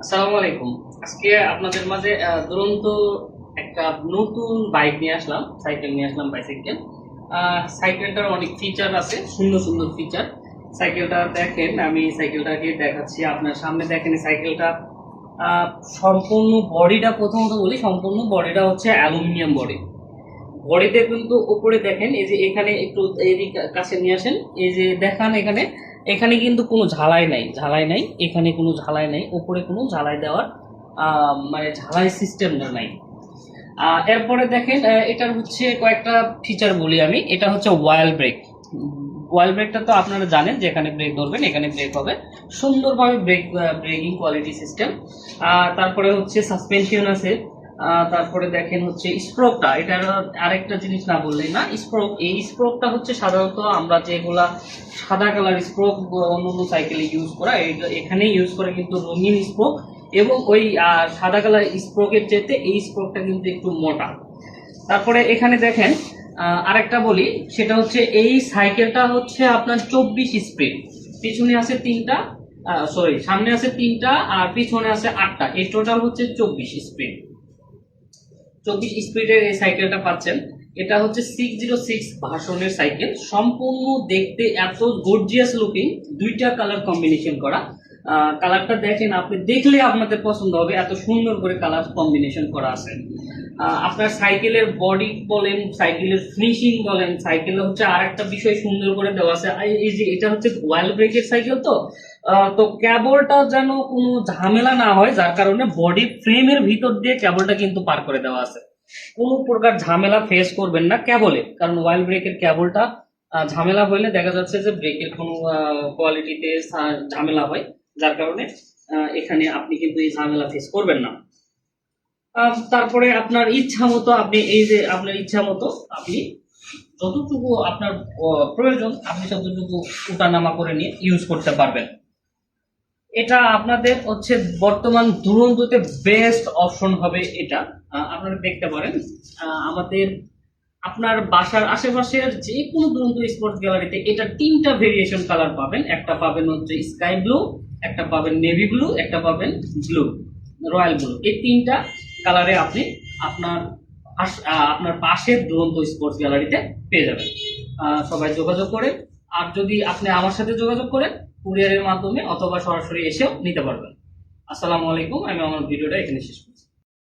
আসসালামু আলাইকুম। আজকে আপনাদের মাঝে দুরন্ত একটা নতুন বাইক নিয়ে আসলাম, সাইকেল নিয়ে আসলাম, বাইসাইকেল। সাইকেলটার অনেক ফিচার আছে, সুন্দর সুন্দর ফিচার। সাইকেলটা দেখেন, আমি সাইকেলটাকে দেখাচ্ছি আপনার সামনে। দেখেন এই সাইকেলটা আহ, সম্পূর্ণ বডিটা, প্রথমত বলি, সম্পূর্ণ বডিটা হচ্ছে অ্যালুমিনিয়াম বডি। বডিতে কিন্তু উপরে দেখেন, এই যে এখানে একটু এদিকে কাছে নিয়ে আসেন, এই যে দেখান এখানে, এখানে কিন্তু কোনো ঝালাই নাই, ঝালাই নাই, এখানে কোনো ঝালাই নাই, উপরে কোনো ঝালাই দেওয়ার মানে ঝালাই সিস্টেমটা নাই। এরপরে দেখেন, এটার হচ্ছে কয়েকটা ফিচার বলি আমি। এটা হচ্ছে ওয়াইল ব্রেক। ওয়াইল ব্রেকটা তো আপনারা জানেন যে এখানে ব্রেক ধরবেন, এখানে ব্রেক হবে, সুন্দরভাবে ব্রেকিং কোয়ালিটি সিস্টেম। তারপরে হচ্ছে সাসপেনশন আছে। তারপরে দেখেন হচ্ছে স্প্রোকটা, এটার আরেকটা জিনিস না বললেই না, স্প্রোক। এই স্প্রোকটা হচ্ছে সাধারণত আমরা যেগুলা সাদা কালার স্প্রোক অন্য অন্য সাইকেলে ইউজ করা, এখানে ইউজ করে কিন্তু রঙিন স্প্রোক। এবং ওই সাদা কালার স্প্রোকের চেয়ে এই স্প্রোকটা কিন্তু একটু মোটা। তারপরে এখানে দেখেন, আরেকটা বলি, সেটা হচ্ছে এই সাইকেলটা হচ্ছে আপনার 24 স্পিড। পিছনে আছে তিনটা, সরি, সামনে আছে তিনটা আর পিছনে আছে 8টা, এই টোটাল হচ্ছে 24 স্পিড। 24 স্পিডের এই সাইকেলটা পাচ্ছেন। এটা হচ্ছে 606 ভার্সনের সাইকেল, সম্পূর্ণ দেখতে এত গর্জিয়াস লুকিং, দুইটা কালার কম্বিনেশন করা। কালারটা দেখেন, আপনি দেখলে আপনাদের পছন্দ হবে, এত সুন্দর করে কালার কম্বিনেশন করা আছে। আপনার সাইকেলের বডি বলেন, সাইকেলের ফিনিশিং বলেন, সাইকেলে হচ্ছে আর একটা বিষয় সুন্দর করে দেওয়া আছে। এই যে এটা হচ্ছে ওয়াইল ব্রেকের সাইকেল, তো কেবলটা যেন কোনো ঝামেলা না হয়, যার কারণে বডি ফ্রেমের ভিতর দিয়ে কেবলটা কিন্তু পার করে দেওয়া আছে। কোনো প্রকার ঝামেলা ফেস করবেন না কেবলে, কারণ ওয়াইল ব্রেকের কেবলটা ঝামেলা হইলে দেখা যাচ্ছে যে ব্রেকের কোনো কোয়ালিটিতে ঝামেলা হয়, যার কারণে এখানে আপনি কিন্তু এই ঝামেলা ফেস করবেন না। তারপরে আপনার ইচ্ছা মতো আপনি, এই যে আপনার ইচ্ছা মতো আপনি যতটুকু আপনার প্রয়োজন, আপনি ততটুকু উঠানামা করে নিয়ে ইউজ করতে পারবেন। এটা আপনাদের হচ্ছে বর্তমান দুরন্ততে বেস্ট অপশন হবে এটা। আপনারা দেখতে পারেন, আমাদের আপনার বাসার আশেপাশের যে কোনো দুরন্ত স্পোর্টস গ্যালারিতে এটা তিনটা ভেরিয়েশন কালার পাবেন। একটা পাবেন হচ্ছে স্কাই ব্লু, একটা পাবেন নেভি ব্লু, একটা পাবেন ব্লু, রয়্যাল ব্লু। এই তিনটা কালারে আপনি আপনার আপনার পাশের দুরন্ত স্পোর্টস গ্যালারিতে পেয়ে যাবেন। সবাই যোগাযোগ করেন। আর যদি আপনি আমার সাথে যোগাযোগ করেন, কুরিয়ারের মাধ্যমে অথবা সরাসরি এসেও নিতে পারবেন। আসসালামু আলাইকুম, আমি আমার ভিডিওটা এখানে শেষ করছি।